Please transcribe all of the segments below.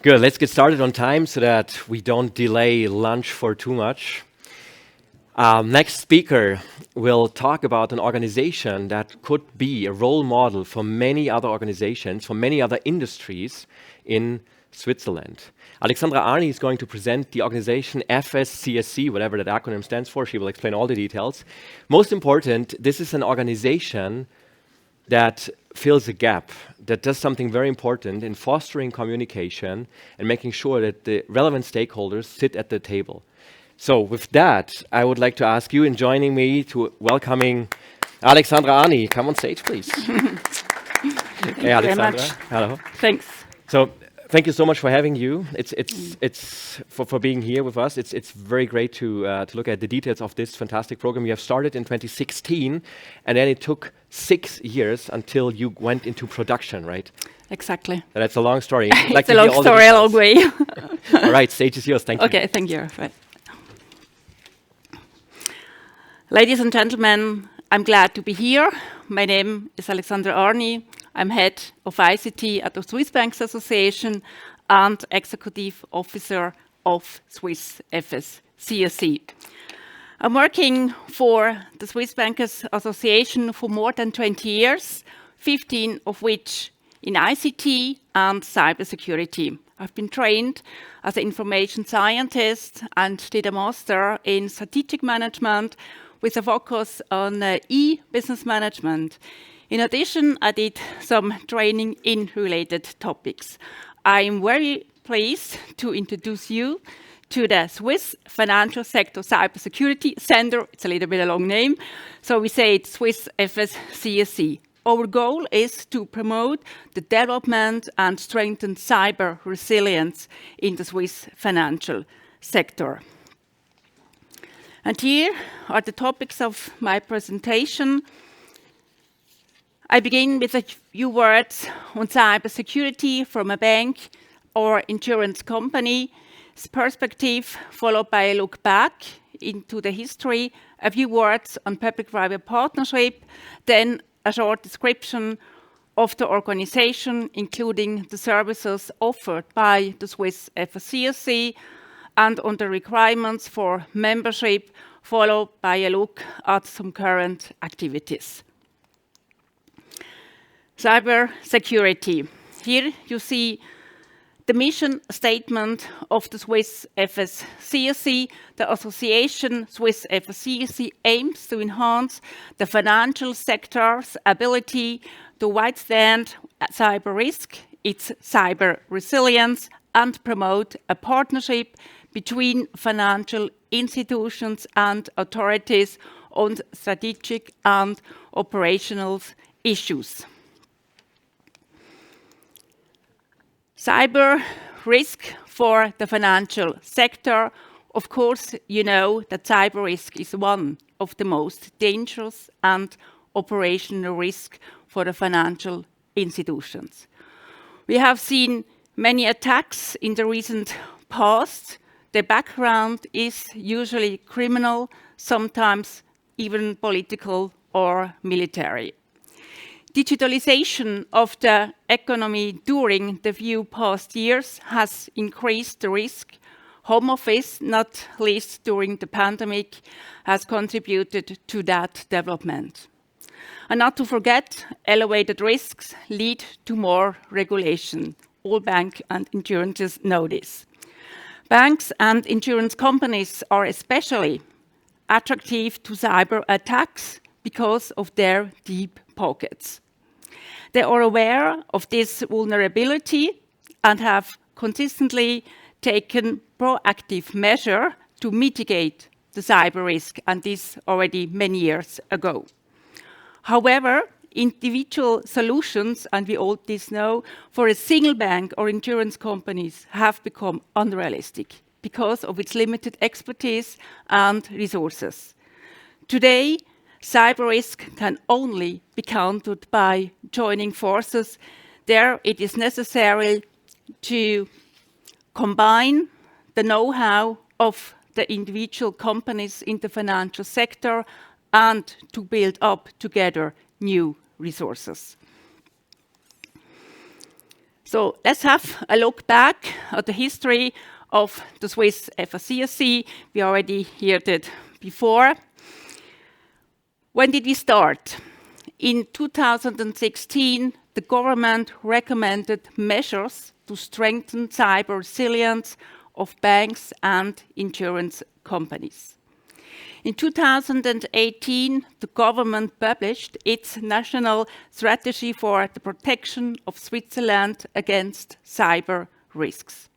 Good, let's get started on time so that we don't delay lunch for too much. Next speaker will talk about an organization that could be a role model for many other organizations, for many other industries in Switzerland. Alexandra Arni is going to present the organization FS-CSC, whatever that acronym stands for. She will explain all the details. Most important, this is an organization that fills a gap, that does something very important in fostering communication and making sure that the relevant stakeholders sit at the table. So with that, I would like to ask you in joining me to welcoming Alexandra Arni. Come on stage, please. Hey, Alexandra. Hello. Thanks. So thank you so much for having you. It's for being here with us. It's very great to look at the details of this fantastic program. You have started in 2016, and then it took 6 years until you went into production, right? Exactly. And that's a long story. It's a long story, a long way. All right, stage is yours. Thank you. Okay, thank you. Right. Ladies and gentlemen, I'm glad to be here. My name is Alexandra Arni. I'm head of ICT at the Swiss Banks Association and executive officer of Swiss FS-CSC. I'm working for the Swiss Bankers Association for more than 20 years, 15 of which in ICT and cybersecurity. I've been trained as an information scientist and did a master in strategic management with a focus on e-business management. In addition, I did some training in related topics. I'm very pleased to introduce you to the Swiss Financial Sector Cybersecurity Center. It's a little bit a long name, so we say it's Swiss FS-CSC. Our goal is to promote the development and strengthen cyber resilience in the Swiss financial sector. And here are the topics of my presentation. I begin with a few words on cybersecurity from a bank or insurance company's perspective, followed by a look back into the history, a few words on public-private partnership, then a short description of the organization, including the services offered by the Swiss FS-CSC, and on the requirements for membership, followed by a look at some current activities. Cyber security. Here you see the mission statement of the Swiss FS-CSC. The association Swiss FS-CSC aims to enhance the financial sector's ability to withstand cyber risk, its cyber resilience, and promote a partnership between financial institutions and authorities on strategic and operational issues. Cyber risk for the financial sector. Of course, you know that cyber risk is one of the most dangerous and operational risk for the financial institutions. We have seen many attacks in the recent past. The background is usually criminal, sometimes even political or military. Digitalization of the economy during the few past years has increased the risk. Home office, not least during the pandemic, has contributed to that development. And not to forget, elevated risks lead to more regulation. All banks and insurances know this. Banks and insurance companies are especially attractive to cyber attacks because of their deep pockets. They are aware of this vulnerability and have consistently taken proactive measures to mitigate the cyber risk, and this already many years ago. However, individual solutions, and we all this know, for a single bank or insurance companies have become unrealistic because of its limited expertise and resources. Today, cyber risk can only be countered by joining forces. There it is necessary to combine the know-how of the individual companies in the financial sector and to build up together new resources. So let's have a look back at the history of the Swiss FS-CSC. We already heard it before. When did we start? In 2016, the government recommended measures to strengthen cyber resilience of banks and insurance companies. In 2018, the government published its national strategy for the protection of Switzerland against cyber risks.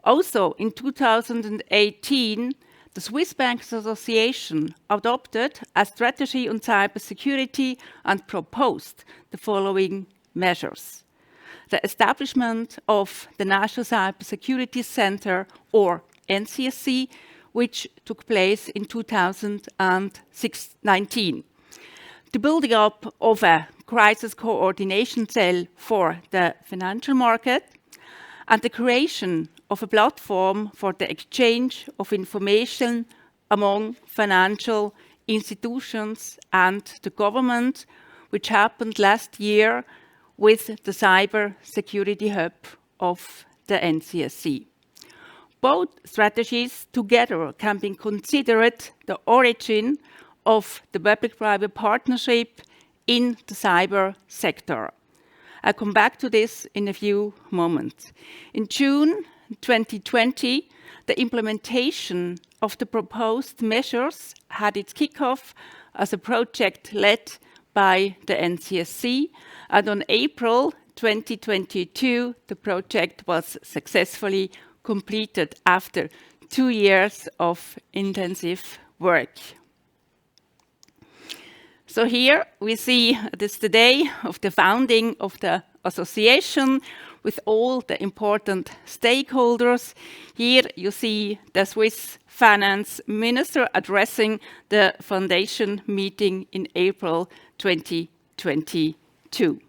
Also, in 2018, the Swiss Bankers Association adopted a strategy on cybersecurity and proposed the following measures: the establishment of the National Cybersecurity Center, or NCSC, which took place in 2019. The building up of a crisis coordination cell for the financial market, and the creation of a platform for the exchange of information among financial institutions and the government, which happened last year with the Cyber Security Hub of the NCSC. Both strategies together can be considered the origin of the public-private partnership in the cyber sector. I'll come back to this in a few moments. In June 2020, the implementation of the proposed measures had its kickoff as a project led by the NCSC, and on April 2022, the project was successfully completed after 2 years of intensive work. So here we see this the day of the founding of the association with all the important stakeholders. Here you see the Swiss finance minister addressing the foundation meeting in April 2022.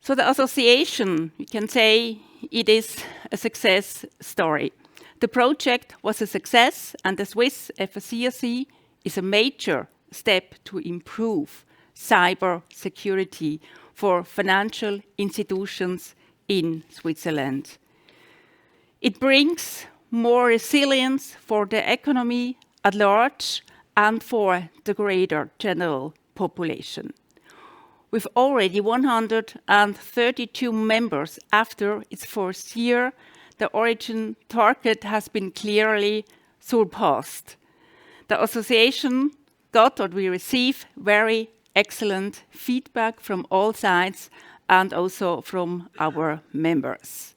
So the association, we can say it is a success story. The project was a success, and the Swiss FS-CSC is a major step to improve cyber security for financial institutions in Switzerland. It brings more resilience for the economy at large and for the greater general population. With already 132 members after its first year, the origin target has been clearly surpassed. The association got what we receive very excellent feedback from all sides and also from our members.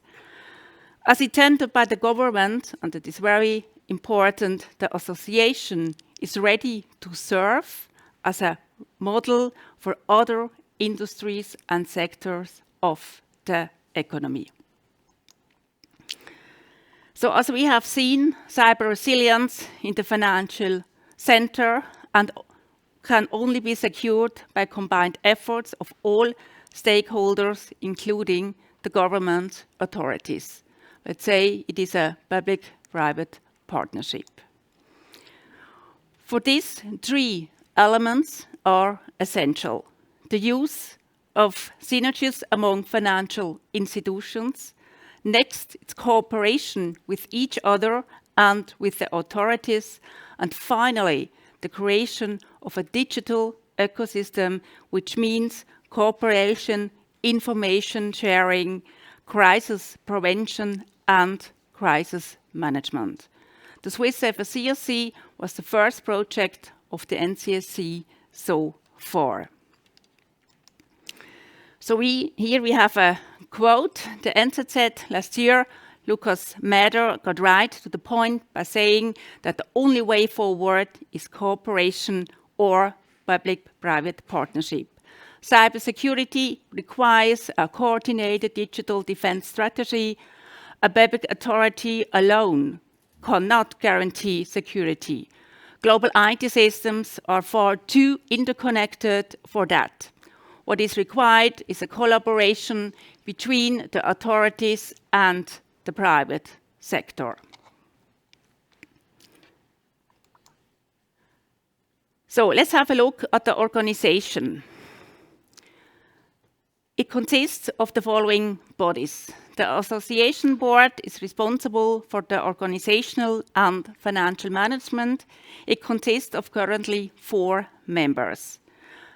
As intended by the government, and it is very important, the association is ready to serve as a model for other industries and sectors of the economy. So as we have seen, cyber resilience in the financial center and can only be secured by combined efforts of all stakeholders, including the government authorities. Let's say it is a public-private partnership. For this, 3 elements are essential: the use of synergies among financial institutions. Next, it's cooperation with each other and with the authorities. And finally, the creation of a digital ecosystem, which means cooperation, information sharing, crisis prevention, and crisis management. The Swiss FS-CSC was the first project of the NCSC so far. So here we have a quote. The NZZ last year, Lucas Mader got right to the point by saying that the only way forward is cooperation or public-private partnership. Cybersecurity requires a coordinated digital defense strategy. A public authority alone cannot guarantee security. Global IT systems are far too interconnected for that. What is required is a collaboration between the authorities and the private sector. So let's have a look at the organization. It consists of the following bodies. The association board is responsible for the organizational and financial management. It consists of currently 4 members.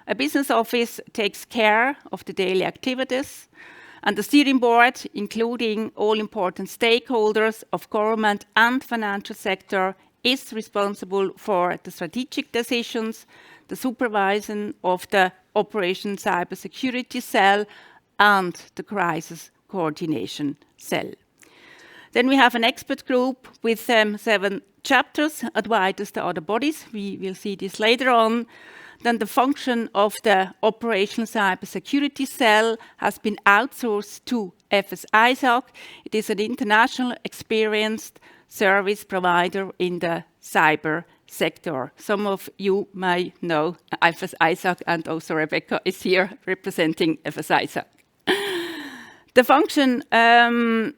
A business office takes care of the daily activities, and the steering board, including all important stakeholders of government and financial sector, is responsible for the strategic decisions, the supervision of the Operation Cybersecurity Cell and the Crisis Coordination Cell. Then we have an expert group with 7 chapters, advised as the other bodies. We will see this later on. Then the function of the Operational Cybersecurity Cell has been outsourced to FS-CSC. It is an international experienced service provider in the cyber sector. Some of you may know FS-CSC, and also Rebecca is here representing FS-CSC. The function and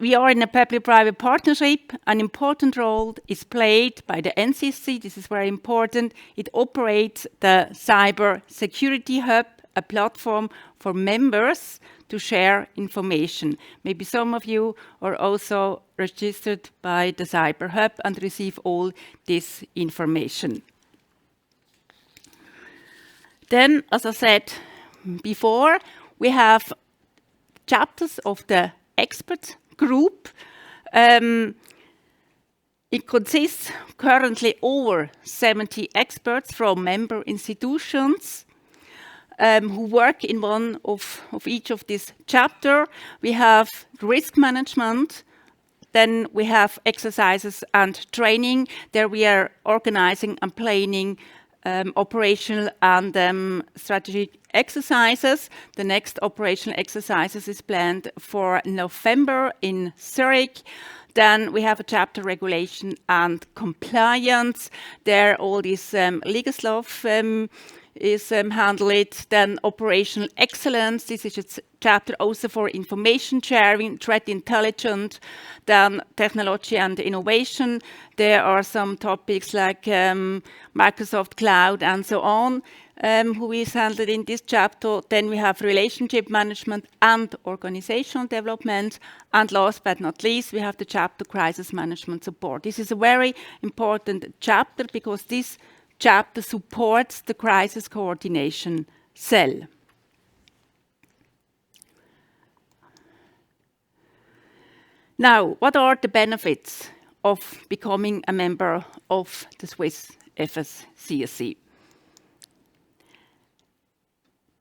we are in a public-private partnership. An important role is played by the NCSC. This is very important. It operates the Cyber Security Hub, a platform for members to share information. Maybe some of you are also registered by the Cyber Hub and receive all this information. Then, as I said before, we have chapters of the expert group. It consists currently over 70 experts from member institutions who work in one of each of these chapters. We have risk management, then we have exercises and training. There we are organizing and planning operational and strategic exercises. The next operational exercises is planned for November in Zurich. Then we have a chapter regulation and compliance. There all this legal stuff is handled. Then operational excellence. This is a chapter also for information sharing, threat intelligence, then technology and innovation. There are some topics like Microsoft Cloud and so on, who is handled in this chapter. Then we have relationship management and organizational development. And last but not least, we have the chapter crisis management support. This is a very important chapter because this chapter supports the crisis coordination cell. Now, what are the benefits of becoming a member of the Swiss FS-CSC?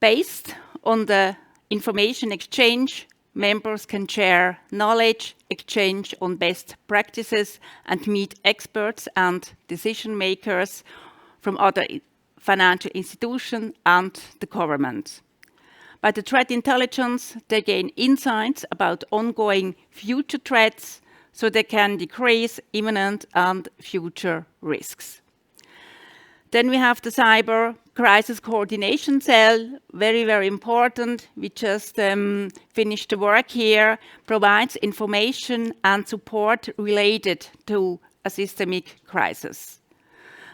Based on the information exchange, members can share knowledge, exchange on best practices, and meet experts and decision makers from other financial institutions and the government. By the threat intelligence, they gain insights about ongoing future threats so they can decrease imminent and future risks. Then we have the Cyber Crisis Coordination Cell, very, very important. We just finished the work here, provides information and support related to a systemic crisis.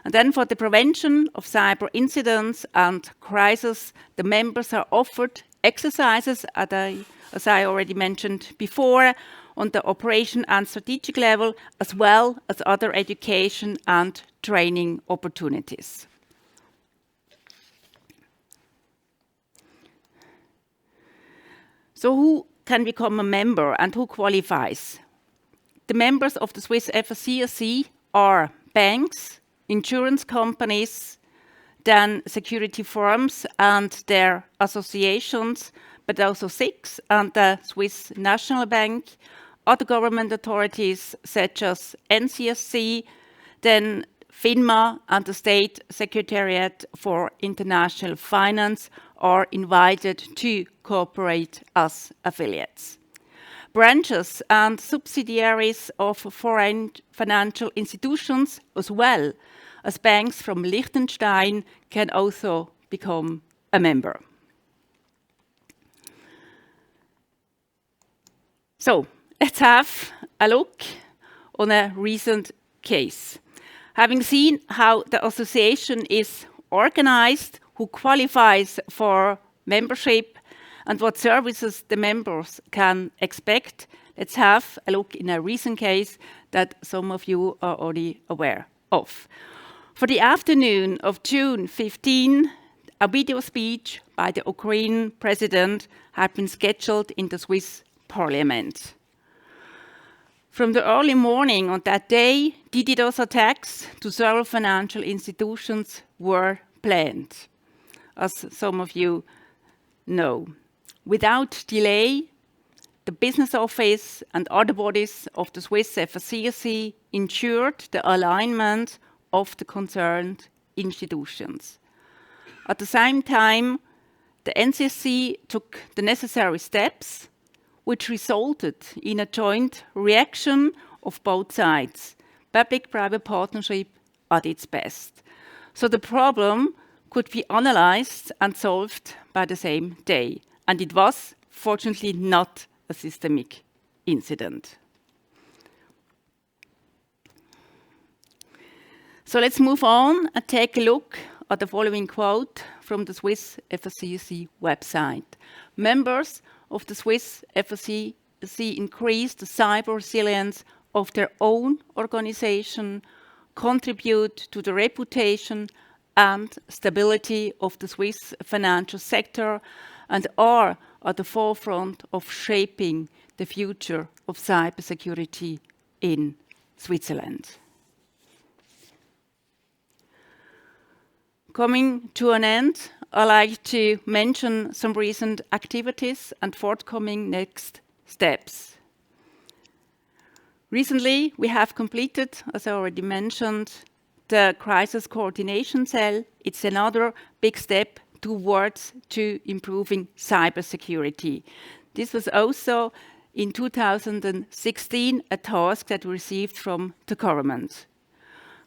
And then for the prevention of cyber incidents and crises, the members are offered exercises, as I already mentioned before, on the operation and strategic level, as well as other education and training opportunities. So who can become a member and who qualifies? The members of the Swiss FS-CSC are banks, insurance companies, then security firms and their associations, but also SIX and the Swiss National Bank, other government authorities such as NCSC, then FINMA and the State Secretariat for International Finance are invited to cooperate as affiliates. Branches and subsidiaries of foreign financial institutions, as well as banks from Liechtenstein, can also become a member. So let's have a look on a recent case. Having seen how the association is organized, who qualifies for membership, and what services the members can expect. Let's have a look in a recent case that some of you are already aware of. For the afternoon of June 15, a video speech by the Ukrainian president had been scheduled in the Swiss parliament. From the early morning on that day, DDoS attacks to several financial institutions were planned, as some of you know. Without delay, the business office and other bodies of the Swiss FS-CSC ensured the alignment of the concerned institutions. At the same time, the NCSC took the necessary steps, which resulted in a joint reaction of both sides, public-private partnership at its best. So the problem could be analyzed and solved by the same day, and it was, fortunately, not a systemic incident. So let's move on and take a look at the following quote from the Swiss FS-CSC website. Members of the Swiss FS-CSC increase the cyber resilience of their own organization, contribute to the reputation and stability of the Swiss financial sector, and are at the forefront of shaping the future of cybersecurity in Switzerland. Coming to an end, I'd like to mention some recent activities and forthcoming next steps. Recently, we have completed, as I already mentioned, the Crisis Coordination Cell. It's another big step towards improving cybersecurity. This was also in 2016 a task that we received from the government.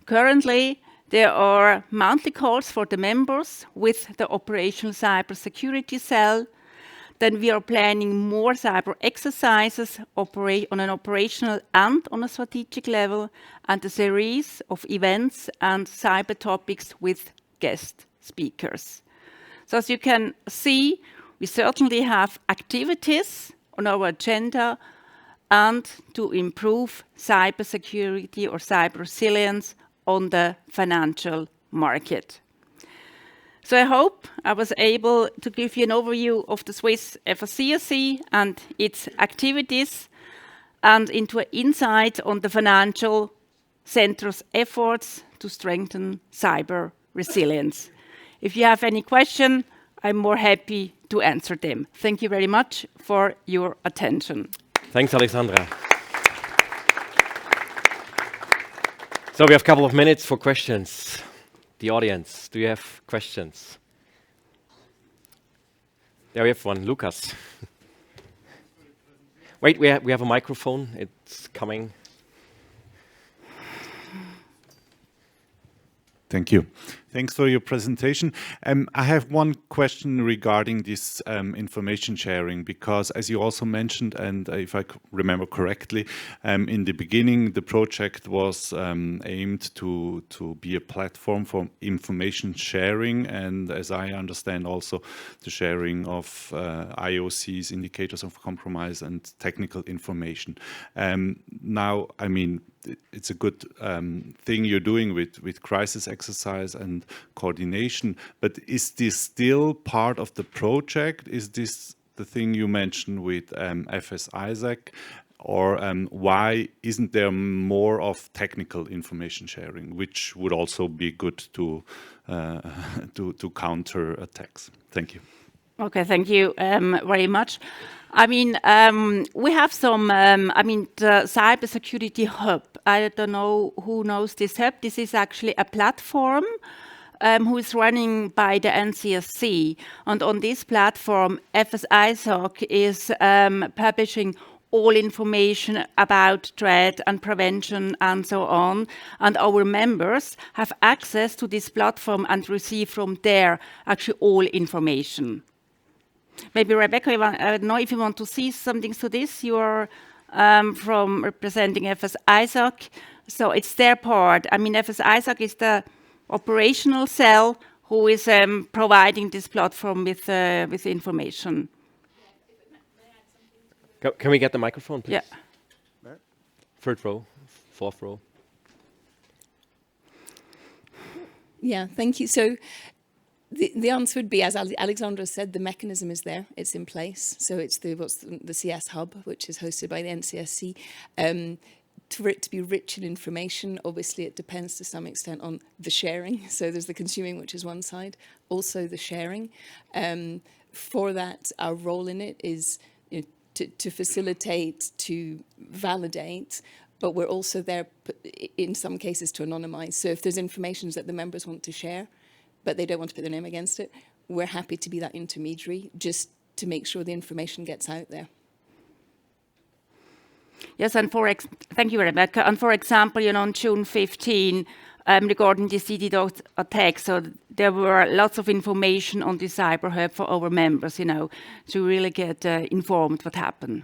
Currently, there are monthly calls for the members with the operational cybersecurity cell. Then we are planning more cyber exercises on an operational and on a strategic level, and a series of events and cyber topics with guest speakers. So as you can see, we certainly have activities on our agenda and to improve cybersecurity or cyber resilience on the financial market. So I hope I was able to give you an overview of the Swiss FS-CSC and its activities, and into an insight on the financial center's efforts to strengthen cyber resilience. If you have any question, I'm more happy to answer them. Thank you very much for your attention. Thanks, Alexandra. So we have a couple of minutes for questions. The audience, do you have questions? There we have one, Lucas. Wait, we have a microphone. It's coming. Thank you. Thanks for your presentation. I have one question regarding this information sharing, because as you also mentioned, and if I remember correctly, in the beginning, the project was aimed to be a platform for information sharing, and as I understand also the sharing of IOCs, indicators of compromise, and technical information. Now, I mean, it's a good thing you're doing with crisis exercise and coordination, but is this still part of the project? Is this the thing you mentioned with FS-ISAC, or why isn't there more of technical information sharing, which would also be good to counter attacks? Thank you. Okay, thank you very much. I mean, we have some, the Cybersecurity Hub. I don't know who knows this hub. This is actually a platform who is running by the NCSC. And on this platform, FS-ISAC is publishing all information about threat and prevention and so on. And our members have access to this platform and receive from there actually all information. Maybe Rebecca, I don't know if you want to see something to this. You are from representing FS-ISAC. So it's their part. I mean, FS-ISAC is the operational cell who is providing this platform with information. Can we get the microphone, please? Yeah. Third row, fourth row. Yeah, thank you. So the answer would be, as Alexandra said, the mechanism is there, it's in place. So it's the CS Hub, which is hosted by the NCSC. For it to be rich in information, obviously it depends to some extent on the sharing. So there's the consuming, which is one side, also the sharing. For that, our role in it is to facilitate, to validate, but we're also there in some cases to anonymize. So if there's information that the members want to share, but they don't want to put their name against it, we're happy to be that intermediary just to make sure the information gets out there. Yes, and thank you, Rebecca. And for example, on June 15, regarding the DDoS attack, so there were lots of information on the Cyber Hub for our members, to really get informed what happened.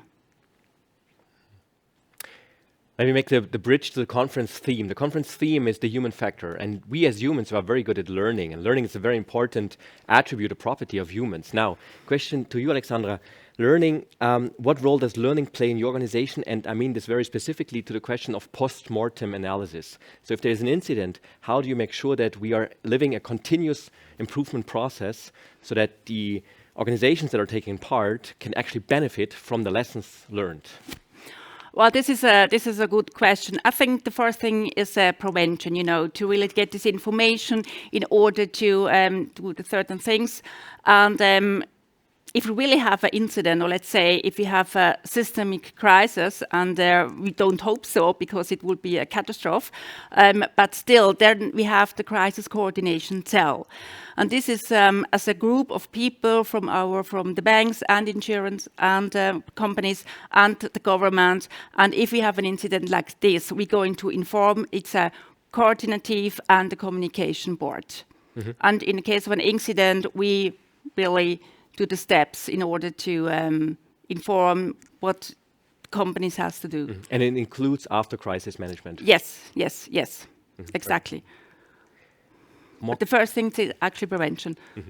Let me make the bridge to the conference theme. The conference theme is the human factor, and we as humans are very good at learning, and learning is a very important attribute, a property of humans. Now, question to you, Alexandra. Learning, what role does learning play in your organization? And I mean this very specifically to the question of post-mortem analysis. So if there's an incident, how do you make sure that we are living a continuous improvement process so that the organizations that are taking part can actually benefit from the lessons learned? Well, this is a good question. I think the first thing is prevention, to really get this information in order to do the certain things. And if we really have an incident, or let's say if we have a systemic crisis, and we don't hope so because it would be a catastrophe, but still then we have the crisis coordination cell. And this is as a group of people from the banks and insurance and companies and the government. And if we have an incident like this, we're going to inform. It's a coordinative and a communication board. Mm-hmm. And in the case of an incident, we really do the steps in order to inform what companies has to do. Mm-hmm. And it includes after crisis management. Yes, mm-hmm. Exactly. But the first thing is actually prevention. Mm-hmm.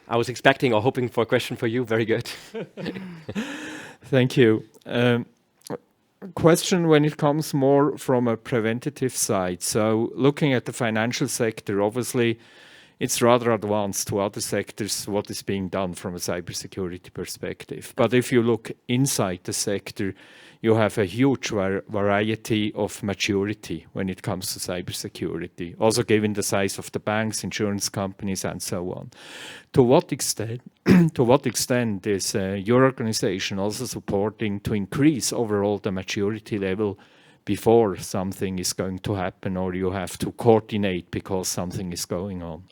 I was expecting or hoping for a question for you. Very good. Thank you. Question when it comes more from a preventative side. So looking at the financial sector, obviously, it's rather advanced to other sectors, what is being done from a cybersecurity perspective. But if you look inside the sector, you have a huge variety of maturity when it comes to cybersecurity, also given the size of the banks, insurance companies, and so on. To what extent is your organization also supporting to increase overall the maturity level before something is going to happen, or you have to coordinate because something is going on?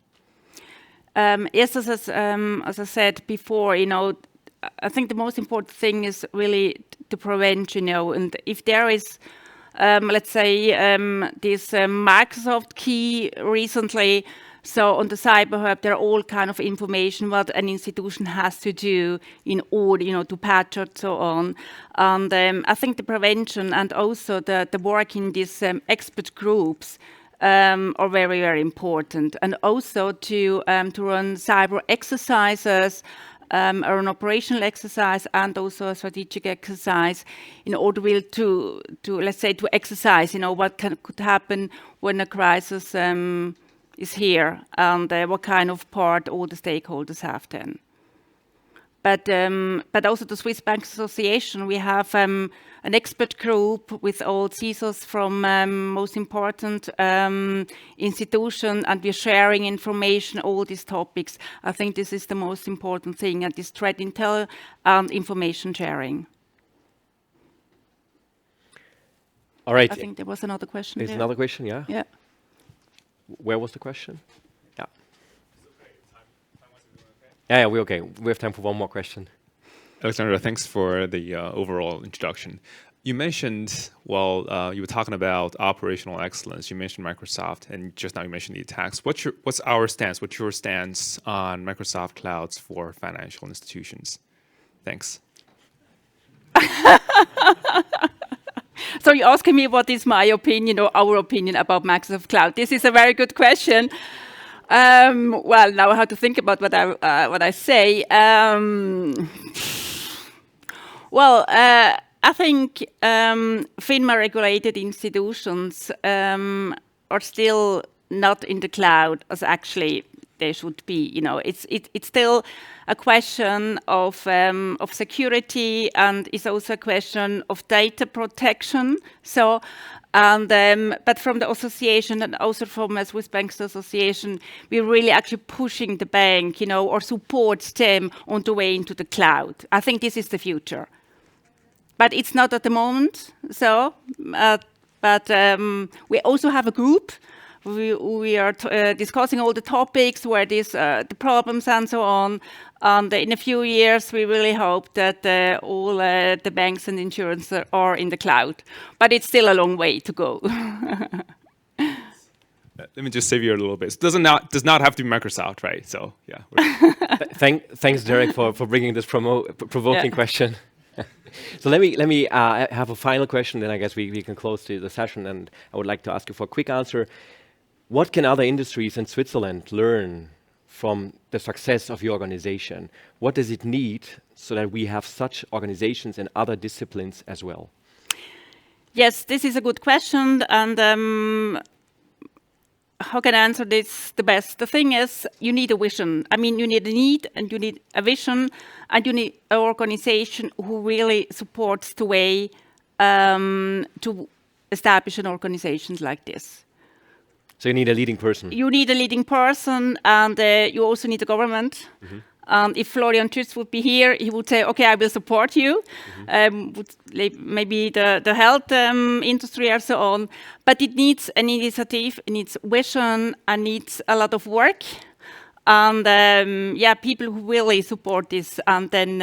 Yes, as I said before, I think the most important thing is really to prevent, and if there is, let's say, this Microsoft key recently, so on the Cyber Hub, there are all kind of information what an institution has to do in order, to patch and so on. And I think the prevention and also the work in these expert groups are very, very important. And also to run cyber exercises, or an operational exercise and also a strategic exercise in order to let's say, to exercise, what could happen when a crisis is here, and what kind of part all the stakeholders have then. But also the Swiss Banks Association, we have an expert group with all CISOs from most important institutions, and we're sharing information, all these topics. I think this is the most important thing, and this threat intel and information sharing. All right. I think there was another question. There's another question, yeah? Yeah. Where was the question? Yeah. Yeah, we're okay. We have time for one more question. Alexandra, thanks for the overall introduction. You mentioned, you were talking about operational excellence. You mentioned Microsoft, and just now you mentioned the attacks. What's our stance? What's your stance on Microsoft clouds for financial institutions? Thanks. So you're asking me what is my opinion or our opinion about Microsoft Cloud. This is a very good question. Well, now I have to think about what I say. I think FINMA-regulated institutions are still not in the cloud as actually they should be. You know, it's still a question of security, and it's also a question of data protection. So. And but from the association and also from a Swiss Banks Association, we're really actually pushing the bank, you know, or supports them on the way into the cloud. I think this is the future, but it's not at the moment. So, we also have a group. We are discussing all the topics, where the problems and so on. And in a few years, we really hope that all the banks and insurance are in the cloud. But it's still a long way to go. Let me just save you a little bit. It does not have to be Microsoft, right? So yeah. Thanks, Derek, for bringing this provoking question. So let me have a final question, then I guess we can close the session. And I would like to ask you for a quick answer. What can other industries in Switzerland learn from the success of your organization? What does it need so that we have such organizations in other disciplines as well? Yes, this is a good question. And how can I answer this the best? The thing is, you need a vision. I mean, you need a need and you need a vision, and you need an organization who really supports the way to establish an organization like this. So you need a leading person. You need a leading person, and you also need the government. And if Florian Tschütz would be here, he would say, "Okay, I will support you." Maybe the health industry and so on. But it needs an initiative, it needs vision, and needs a lot of work. And people who really support this, and then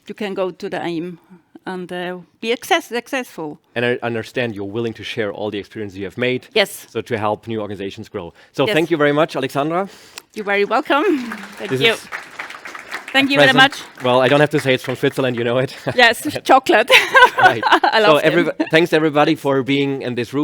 you can go to the aim and be successful. And I understand you're willing to share all the experience you have made. Yes. So to help new organizations grow. So Yes. thank you very much, Alexandra. You're very welcome. Thank This you. is Thank you very present. much. Well, I don't have to say it's from Switzerland, you know it. Yes, chocolate. Right. I love it. Thanks everybody for being in this room.